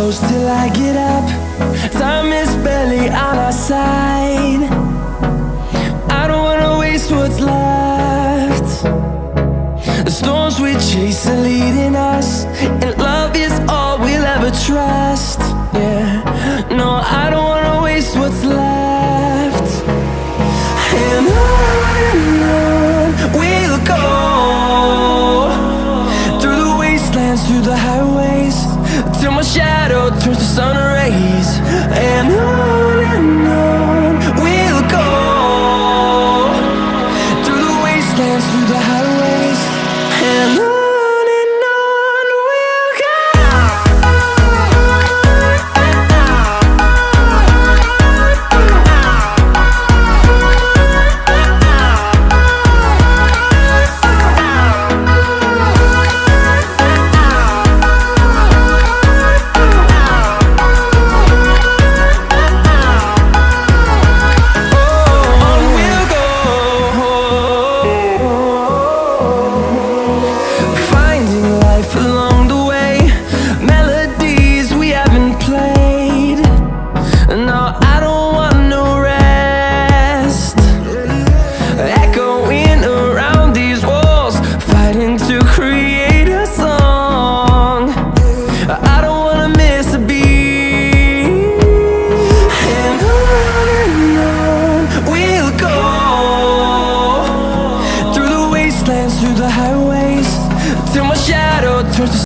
close till I get up. Time is barely on our side. I don't wanna waste what's left. The storms we chase are leading us, and love is all we'll ever trust. Yeah, no, I don't wanna waste what's left. And on we'll go, through the wastelands, through the highways, till my shadow turns to sun rays. And on we'll go, through the wastelands, through the highways, and on. Along the way, melodies we haven't played. No, I don't want no rest. Echoing around these walls, fighting to create a song. I don't wanna miss a beat. And on we'll go, through the wastelands, through the highways, till my shadow turns to